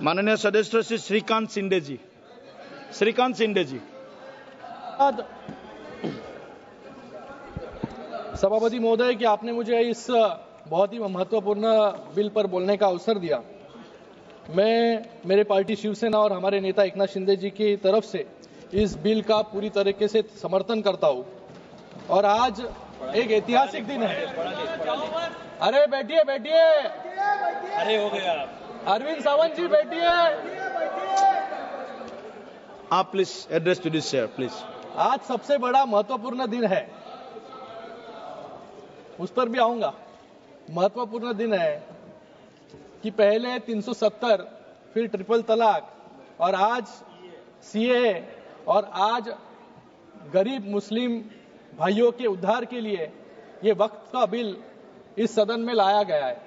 माननीय सदस्य श्री श्रीकांत शिंदे जी। श्रीकांत शिंदे जी। सभापति महोदय कि आपने मुझे इस बहुत ही महत्वपूर्ण बिल पर बोलने का अवसर दिया। मैं मेरे पार्टी शिवसेना और हमारे नेता एकनाथ शिंदे जी की तरफ से इस बिल का पूरी तरीके से समर्थन करता हूं और आज एक ऐतिहासिक दिन है। अरे बैठिए बैठिए, अरे हो गया। अरविंद सावंत जी बैठिए। आप please address to this chair please. आज सबसे बड़ा महत्वपूर्ण दिन है, उस पर भी आऊंगा। महत्वपूर्ण दिन है कि पहले 370, फिर ट्रिपल तलाक और आज सीए और आज गरीब मुस्लिम भाइयों के उद्धार के लिए ये वक्त का बिल इस सदन में लाया गया है।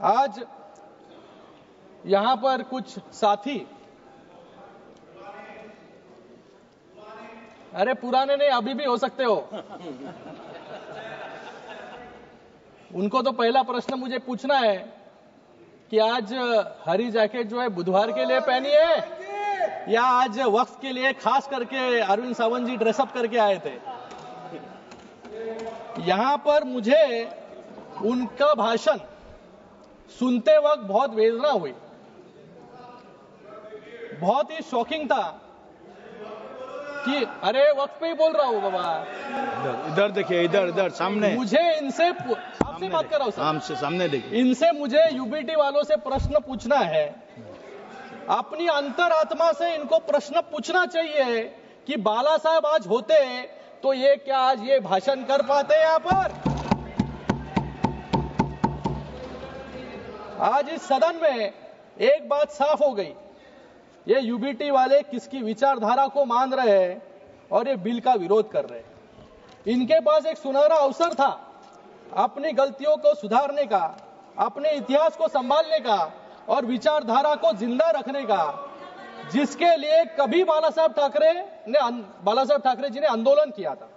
आज यहां पर कुछ साथी, अरे पुराने नहीं अभी भी हो सकते हो, उनको तो पहला प्रश्न मुझे पूछना है कि आज हरी जैकेट जो है बुधवार के लिए पहनी है या आज वक्त के लिए खास करके अरविंद सावंत जी ड्रेसअप करके आए थे। यहां पर मुझे उनका भाषण सुनते वक्त बहुत वेदना हुई, बहुत ही शॉकिंग था कि अरे वक्त पे ही बोल रहा हूं बाबा। इधर देखिए, इधर इधर सामने। मुझे इनसे आपसे बात कर रहा हूं सर, सामने देखिए। इनसे मुझे यूबीटी वालों से प्रश्न पूछना है। अपनी अंतरात्मा से इनको प्रश्न पूछना चाहिए कि बाला साहब आज होते तो ये क्या आज ये भाषण कर पाते यहां पर? आज इस सदन में एक बात साफ हो गई, ये यूबीटी वाले किसकी विचारधारा को मान रहे हैं और ये बिल का विरोध कर रहे हैं। इनके पास एक सुनहरा अवसर था अपनी गलतियों को सुधारने का, अपने इतिहास को संभालने का और विचारधारा को जिंदा रखने का, जिसके लिए कभी बाला साहब ठाकरे जी ने आंदोलन किया था।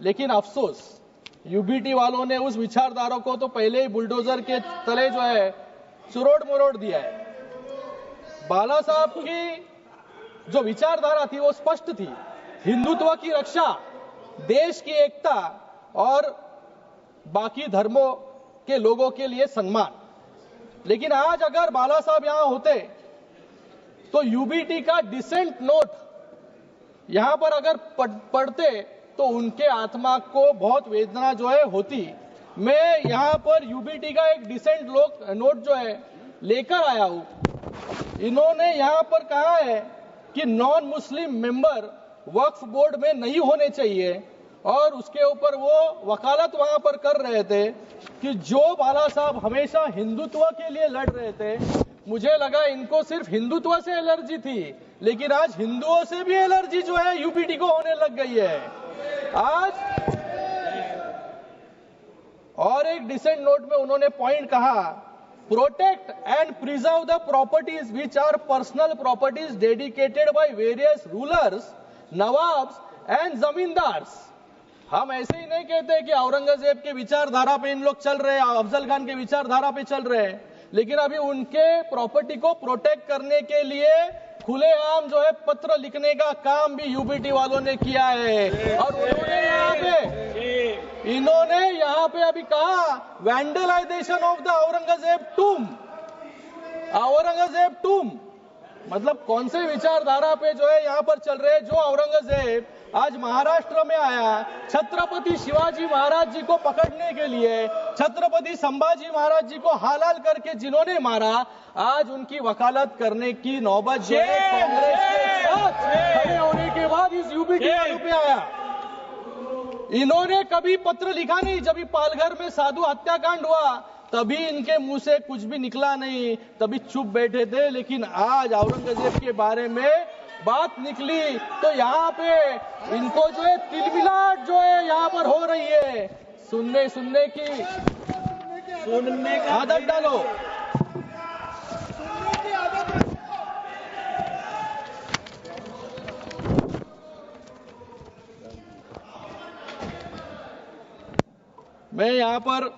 लेकिन अफसोस यूबीटी वालों ने उस विचारधारा को तो पहले ही बुलडोजर के तले जो है चुरोड़ मुरोड़ दिया है। बाला साहब की जो विचारधारा थी वो स्पष्ट थी, हिंदुत्व की रक्षा, देश की एकता और बाकी धर्मों के लोगों के लिए सम्मान। लेकिन आज अगर बाला साहब यहां होते तो यूबीटी का डिसेंट नोट यहां पर अगर पढ़ते तो उनके आत्मा को बहुत वेदना जो है होती। मैं यहां पर यूबीटी का एक डिसेंट नोट जो है लेकर आया हूं। इन्होंने यहां पर कहा है कि नॉन मुस्लिम मेंबर वक्फ बोर्ड में नहीं होने चाहिए और उसके ऊपर वो वकालत वहां पर कर रहे थे कि जो बाला साहब हमेशा हिंदुत्व के लिए लड़ रहे थे। मुझे लगा इनको सिर्फ हिंदुत्व से एलर्जी थी, लेकिन आज हिंदुओं से भी एलर्जी जो है यूपीटी को होने लग गई है आज। और एक डिसेंट नोट में उन्होंने पॉइंट कहा, protect and preserve the properties which are personal properties dedicated by various rulers, nawabs and zamindars. हम ऐसे ही नहीं कहते कि औरंगजेब के विचारधारा पे इन लोग चल रहे हैं, अफजल खान के विचारधारा पे चल रहे हैं, लेकिन अभी उनके प्रॉपर्टी को प्रोटेक्ट करने के लिए खुलेआम जो है पत्र लिखने का काम भी यूबीटी वालों ने किया है। और इन्होंने यहाँ पे अभी कहा वैंडलाइजेशन ऑफ द औरंगजेब टूम, मतलब कौन से विचारधारा पे जो है यहाँ पर चल रहे हैं। जो औरंगजेब आज महाराष्ट्र में आया छत्रपति शिवाजी महाराज जी को पकड़ने के लिए, छत्रपति संभाजी महाराज जी को हालाल करके जिन्होंने मारा, आज उनकी वकालत करने की नौबत जो है कांग्रेस के साथ खड़े होने के बाद इस यूबीटी वालों पे आया। इन्होंने कभी पत्र लिखा नहीं। जब पालघर में साधु हत्याकांड हुआ तभी इनके मुंह से कुछ भी निकला नहीं, तभी चुप बैठे थे। लेकिन आज औरंगजेब के बारे में बात निकली तो यहाँ पे इनको जो है तिलमिलाट जो है यहाँ पर हो रही है। सुनने की आदत डालो। मैं यहाँ पर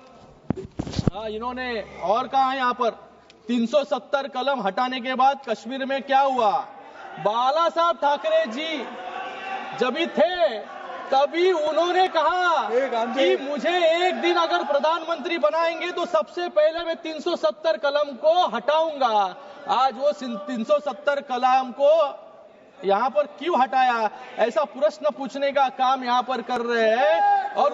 इन्होंने और कहा है यहाँ पर 370 कलम हटाने के बाद कश्मीर में क्या हुआ? बाला साहब ठाकरे जी जब भी थे तभी उन्होंने कहा कि मुझे एक दिन अगर प्रधानमंत्री बनाएंगे तो सबसे पहले मैं 370 कलम को हटाऊंगा। आज वो 370 कलम को यहाँ पर क्यों हटाया, ऐसा प्रश्न पूछने का काम यहाँ पर कर रहे हैं। और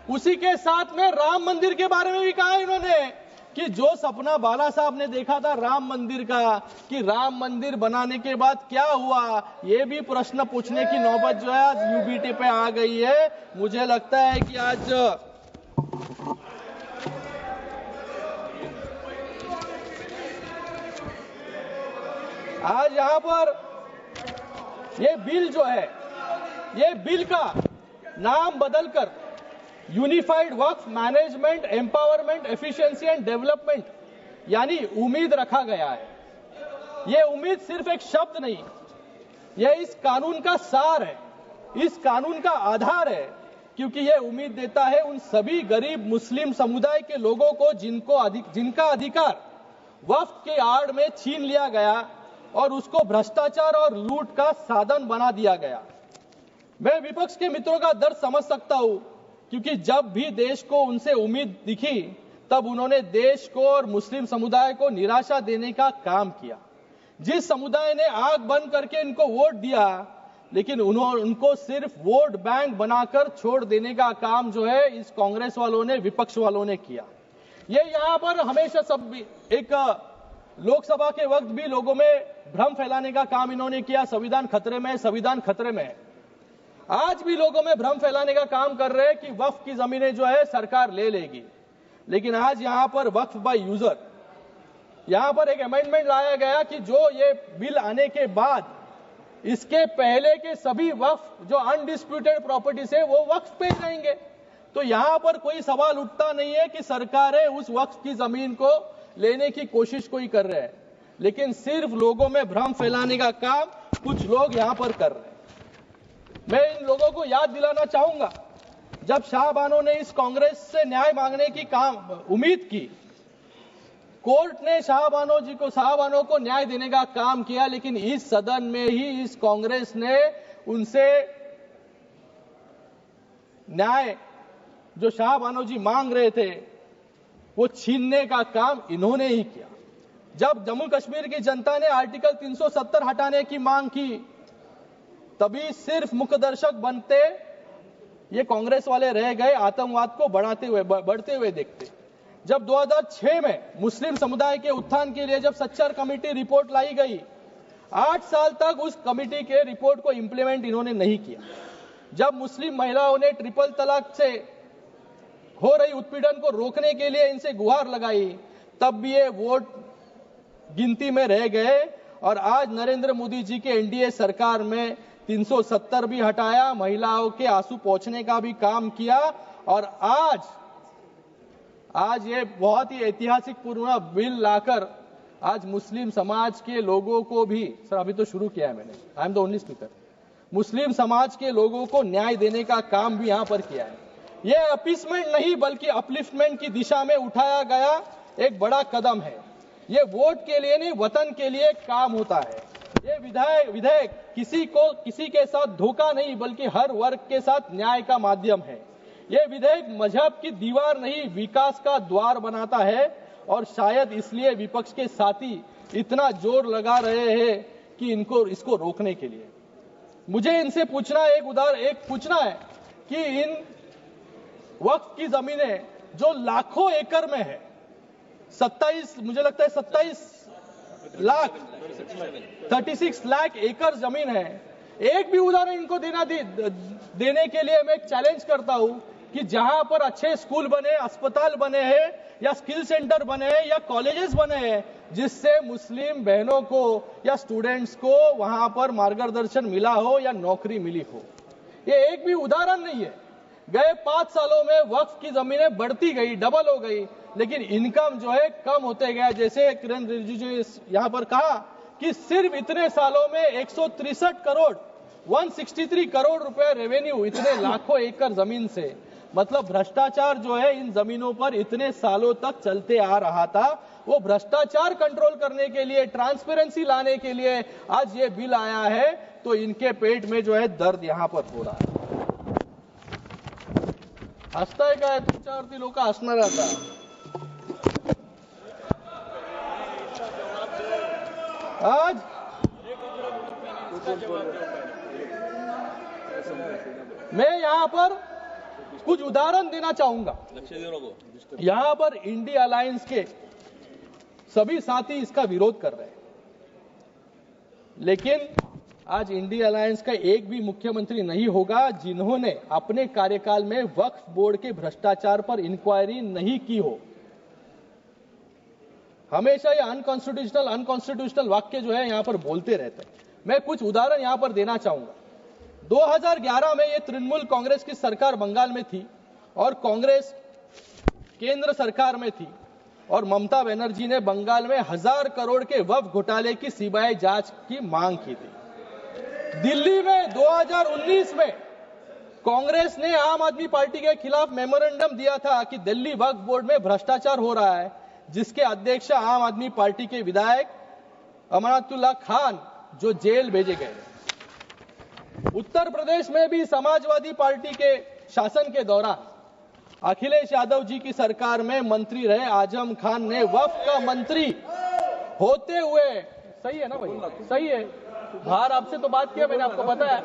उसी के साथ में राम मंदिर के बारे में भी कहा इन्होंने कि जो सपना बाला साहब ने देखा था राम मंदिर का, कि राम मंदिर बनाने के बाद क्या हुआ, ये भी प्रश्न पूछने की नौबत जो है आज यूबीटी पे आ गई है। मुझे लगता है कि आज यहाँ पर ये बिल जो है, ये बिल का नाम बदलकर unified Waqf management empowerment efficiency and development यानी उम्मीद रखा गया है। यह उम्मीद सिर्फ एक शब्द नहीं, यह इस कानून का सार है, इस कानून का आधार है, क्योंकि यह उम्मीद देता है उन सभी गरीब मुस्लिम समुदाय के लोगों को जिनका अधिकार वक्फ के आड़ में छीन लिया गया और उसको भ्रष्टाचार और लूट का साधन बना दिया गया। मैं विपक्ष के मित्रों का दर्द समझ सकता हूं, क्योंकि जब भी देश को उनसे उम्मीद दिखी तब उन्होंने देश को और मुस्लिम समुदाय को निराशा देने का काम किया। जिस समुदाय ने आंख बंद करके इनको वोट दिया, लेकिन उनको सिर्फ वोट बैंक बनाकर छोड़ देने का काम जो है इस कांग्रेस वालों ने, विपक्ष वालों ने किया। ये यहाँ पर हमेशा सब एक लोकसभा के वक्त भी लोगों में भ्रम फैलाने का काम इन्होंने किया, संविधान खतरे में, संविधान खतरे में। आज भी लोगों में भ्रम फैलाने का काम कर रहे हैं कि वक्फ की जमीनें जो है सरकार ले लेगी। लेकिन आज यहां पर वक्फ बाय यूजर, यहां पर एक अमेंडमेंट लाया गया कि जो ये बिल आने के बाद इसके पहले के सभी वक्फ जो अनडिस्प्यूटेड प्रॉपर्टीज है वो वक्फ पे रहेंगे। तो यहां पर कोई सवाल उठता नहीं है कि सरकारें उस वक्फ की जमीन को लेने की कोशिश कोई कर रहे हैं, लेकिन सिर्फ लोगों में भ्रम फैलाने का काम कुछ लोग यहां पर कर रहे हैं। मैं इन लोगों को याद दिलाना चाहूंगा, जब शाहबानो ने इस कांग्रेस से न्याय मांगने की उम्मीद की, कोर्ट ने शाहबानो को न्याय देने का काम किया, लेकिन इस सदन में ही इस कांग्रेस ने उनसे न्याय जो शाहबानो जी मांग रहे थे वो छीनने का काम इन्होंने ही किया। जब जम्मू कश्मीर की जनता ने आर्टिकल 370 हटाने की मांग की, तभी सिर्फ मुखदर्शक बनते ये कांग्रेस वाले रह गए, आतंकवाद को बढ़ते हुए देखते। जब 2006 में मुस्लिम समुदाय के उत्थान के लिए जब सच्चर कमेटी रिपोर्ट लाई गई, 8 साल तक उस कमेटी के रिपोर्ट को इंप्लीमेंट इन्होंने नहीं किया। जब मुस्लिम महिलाओं ने ट्रिपल तलाक से हो रही उत्पीड़न को रोकने के लिए इनसे गुहार लगाई, तब भी ये वोट गिनती में रह गए। और आज नरेंद्र मोदी जी के एनडीए सरकार में 370 भी हटाया, महिलाओं के आंसू पोंछने का भी काम किया। और आज ये बहुत ही ऐतिहासिक पूर्ण बिल लाकर आज मुस्लिम समाज के लोगों को भी, सर अभी तो शुरू किया है मैंने, I am the only speaker, मुस्लिम समाज के लोगों को न्याय देने का काम भी यहां पर किया है। यह अपीसमेंट नहीं बल्कि अपलिफ्टमेंट की दिशा में उठाया गया एक बड़ा कदम है। यह वोट के लिए नहीं, वतन के लिए काम होता है। ये विधेयक किसी के साथ धोखा नहीं बल्कि हर वर्ग के साथ न्याय का माध्यम है। यह विधेयक मजहब की दीवार नहीं, विकास का द्वार बनाता है। और शायद इसलिए विपक्ष के साथी इतना जोर लगा रहे हैं कि इसको रोकने के लिए। मुझे इनसे पूछना है कि इन वक्फ की जमीनें जो लाखों एकड़ में है, 36 लाख एकड़ जमीन है, एक भी उदाहरण इनको देने के लिए मैं एक चैलेंज करता हूं कि जहां पर अच्छे स्कूल बने, अस्पताल बने हैं या स्किल सेंटर बने हैं या कॉलेजेस बने हैं, जिससे मुस्लिम बहनों को या स्टूडेंट्स को वहां पर मार्गदर्शन मिला हो या नौकरी मिली हो, ये एक भी उदाहरण नहीं है। गए 5 सालों में वक्फ की जमीनें बढ़ती गई, डबल हो गई, लेकिन इनकम जो है कम होते गया। जैसे किरण रिजिजू ने यहां पर कहा कि सिर्फ इतने सालों में 163 करोड़ 163 करोड़ रुपए रेवेन्यू, इतने लाखों एकड़ जमीन से। मतलब भ्रष्टाचार जो है इन जमीनों पर इतने सालों तक चलते आ रहा था, वो भ्रष्टाचार कंट्रोल करने के लिए, ट्रांसपेरेंसी लाने के लिए आज ये बिल आया है, तो इनके पेट में जो है दर्द यहां पर हो रहा है. हसताय काय तुमच्यावरती लोक हसणार आता. आज मैं यहां पर कुछ उदाहरण देना चाहूंगा. यहां पर इंडिया अलायंस के सभी साथी इसका विरोध कर रहे हैं, लेकिन आज इंडिया अलायंस का एक भी मुख्यमंत्री नहीं होगा जिन्होंने अपने कार्यकाल में वक्फ बोर्ड के भ्रष्टाचार पर इंक्वायरी नहीं की हो. हमेशा ये अनकॉन्स्टिट्यूशनल वाक्य जो है यहां पर बोलते रहते हैं. मैं कुछ उदाहरण यहां पर देना चाहूंगा. 2011 में ये तृणमूल कांग्रेस की सरकार बंगाल में थी और कांग्रेस केंद्र सरकार में थी, और ममता बनर्जी ने बंगाल में 1000 करोड़ के वक्फ घोटाले की सीबीआई जांच की मांग की थी. दिल्ली में 2019 में कांग्रेस ने आम आदमी पार्टी के खिलाफ मेमोरेंडम दिया था कि दिल्ली वक्फ बोर्ड में भ्रष्टाचार हो रहा है, जिसके अध्यक्ष आम आदमी पार्टी के विधायक अमनातुल्लाह खान जो जेल भेजे गए. उत्तर प्रदेश में भी समाजवादी पार्टी के शासन के दौरान अखिलेश यादव जी की सरकार में मंत्री रहे आजम खान ने वक्फ का मंत्री होते हुए, सही है ना भाई, सही है, बाहर आपसे तो बात किया मैंने, आपको पता है,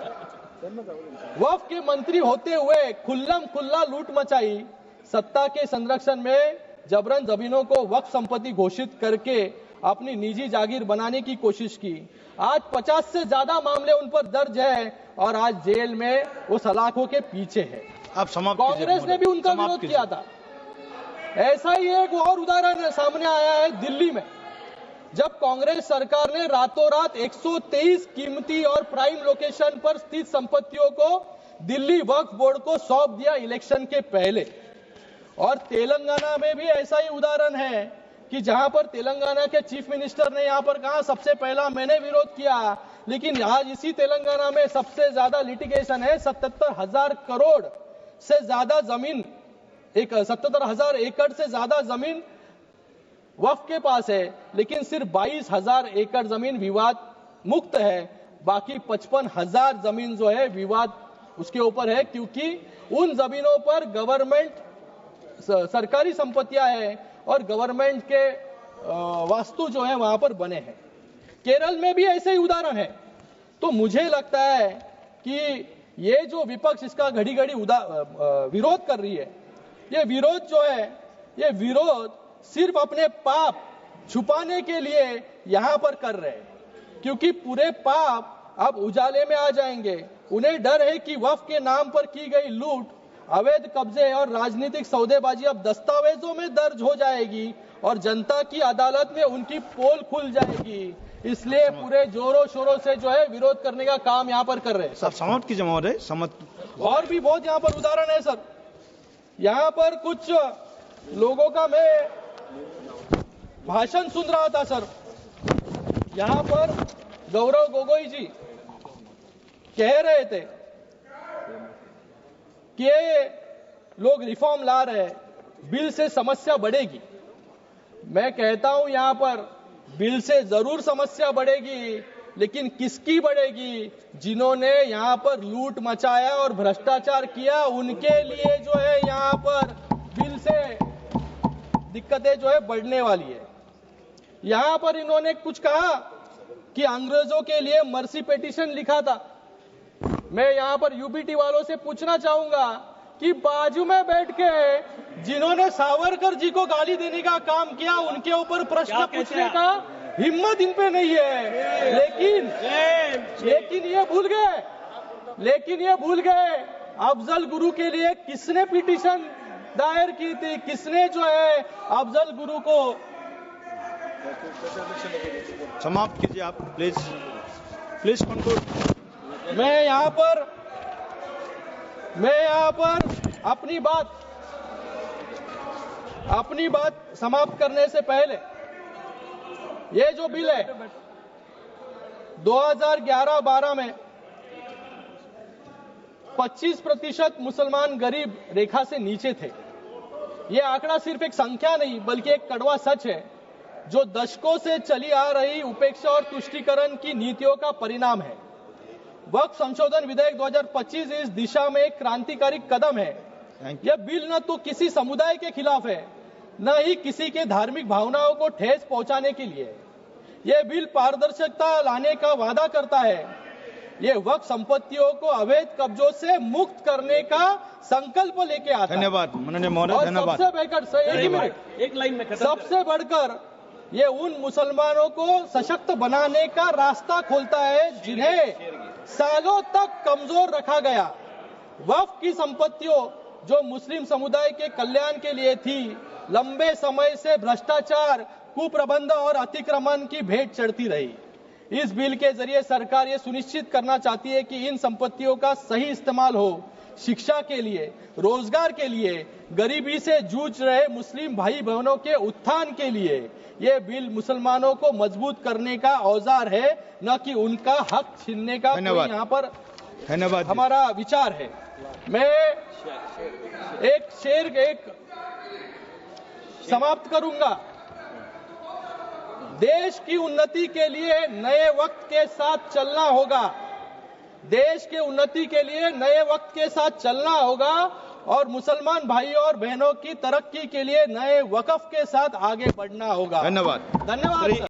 वक्फ के मंत्री होते हुए खुल्लम खुल्ला लूट मचाई. सत्ता के संरक्षण में जबरन जमीनों को वक्फ संपत्ति घोषित करके अपनी निजी जागीर बनाने की कोशिश की. आज 50 से ज्यादा मामले उन पर दर्ज है और आज जेल में वो सलाखों के पीछे है. आप समाप्त कीजिए. कांग्रेस ने भी उनका विरोध किया था. ऐसा ही एक और उदाहरण सामने आया है दिल्ली में, जब कांग्रेस सरकार ने रातों रात 123 कीमती और प्राइम लोकेशन पर स्थित संपत्तियों को दिल्ली वक्फ बोर्ड को सौंप दिया इलेक्शन के पहले. और तेलंगाना में भी ऐसा ही उदाहरण है कि जहां पर तेलंगाना के चीफ मिनिस्टर ने यहां पर कहा सबसे पहला मैंने विरोध किया, लेकिन आज इसी तेलंगाना में सबसे ज्यादा लिटिगेशन है. 77,000 करोड़ से ज्यादा जमीन, 77,000 एकड़ से ज्यादा जमीन वक्फ के पास है, लेकिन सिर्फ 22,000 एकड़ जमीन विवाद मुक्त है. बाकी 55,000 जमीन जो है विवाद उसके ऊपर है, क्योंकि उन जमीनों पर गवर्नमेंट सरकारी संपत्तियां हैं और गवर्नमेंट के वास्तु जो है वहां पर बने हैं. केरल में भी ऐसे ही उदाहरण है. तो मुझे लगता है कि ये जो विपक्ष इसका घड़ी घड़ी विरोध कर रही है, ये विरोध जो है, ये विरोध सिर्फ अपने पाप छुपाने के लिए यहां पर कर रहे हैं, क्योंकि पूरे पाप अब उजाले में आ जाएंगे. उन्हें डर है कि वक्फ के नाम पर की गई लूट, अवैध कब्जे और राजनीतिक सौदेबाजी अब दस्तावेजों में दर्ज हो जाएगी और जनता की अदालत में उनकी पोल खुल जाएगी. इसलिए पूरे जोरों शोरों से जो है विरोध करने का काम यहाँ पर कर रहे हैं. सर समाप्त कीजिए महोदय. और भी बहुत यहाँ पर उदाहरण है सर. यहाँ पर कुछ लोगों का मैं भाषण सुन रहा था सर. यहाँ पर गौरव गोगोई जी कह रहे थे कि ये लोग रिफॉर्म ला रहे हैं, बिल से समस्या बढ़ेगी. मैं कहता हूं यहां पर बिल से जरूर समस्या बढ़ेगी, लेकिन किसकी बढ़ेगी? जिन्होंने यहां पर लूट मचाया और भ्रष्टाचार किया, उनके लिए जो है यहां पर बिल से दिक्कतें जो है बढ़ने वाली है. यहां पर इन्होंने कुछ कहा कि अंग्रेजों के लिए मर्सी पिटीशन लिखा था. मैं यहां पर यूबीटी वालों से पूछना चाहूंगा कि बाजू में बैठ के जिन्होंने सावरकर जी को गाली देने का काम किया, उनके ऊपर प्रश्न पूछने का हिम्मत इन पे नहीं है. लेकिन ये भूल गए अफजल गुरु के लिए किसने पिटीशन दायर की थी, किसने जो है अफजल गुरु को. समाप्त कीजिए आप प्लीज कंक्लूड. मैं यहां पर अपनी बात समाप्त करने से पहले, ये जो बिल है 2011-12 में 25% मुसलमान गरीब रेखा से नीचे थे। ये आंकड़ा सिर्फ एक संख्या नहीं बल्कि एक कड़वा सच है जो दशकों से चली आ रही उपेक्षा और तुष्टीकरण की नीतियों का परिणाम है। वक्फ संशोधन विधेयक 2025 इस दिशा में एक क्रांतिकारी कदम है। यह बिल न तो किसी समुदाय के खिलाफ है, न ही किसी के धार्मिक भावनाओं को ठेस पहुंचाने के लिए। यह बिल पारदर्शिता लाने का वादा करता है। ये वक्फ संपत्तियों को अवैध कब्जों से मुक्त करने का संकल्प लेके आता है। धन्यवाद माननीय महोदय, धन्यवाद। सबसे बढ़कर एक लाइन में खत्म सबसे बढ़कर ये उन मुसलमानों को सशक्त बनाने का रास्ता खोलता है जिन्हें सालों तक कमजोर रखा गया। वक्फ की संपत्तियों जो मुस्लिम समुदाय के कल्याण के लिए थी, लंबे समय से भ्रष्टाचार, कुप्रबंध और अतिक्रमण की भेंट चढ़ती रही। इस बिल के जरिए सरकार ये सुनिश्चित करना चाहती है कि इन संपत्तियों का सही इस्तेमाल हो, शिक्षा के लिए, रोजगार के लिए, गरीबी से जूझ रहे मुस्लिम भाई बहनों के उत्थान के लिए। ये बिल मुसलमानों को मजबूत करने का औजार है, न कि उनका हक छीनने का कोई यहाँ पर धन्यवाद हमारा विचार है। मैं एक शेर समाप्त करूंगा। देश की उन्नति के लिए नए वक्त के साथ चलना होगा। देश के उन्नति के लिए नए वक्त के साथ चलना होगा और मुसलमान भाइयों और बहनों की तरक्की के लिए नए वक्फ के साथ आगे बढ़ना होगा। धन्यवाद। धन्यवाद।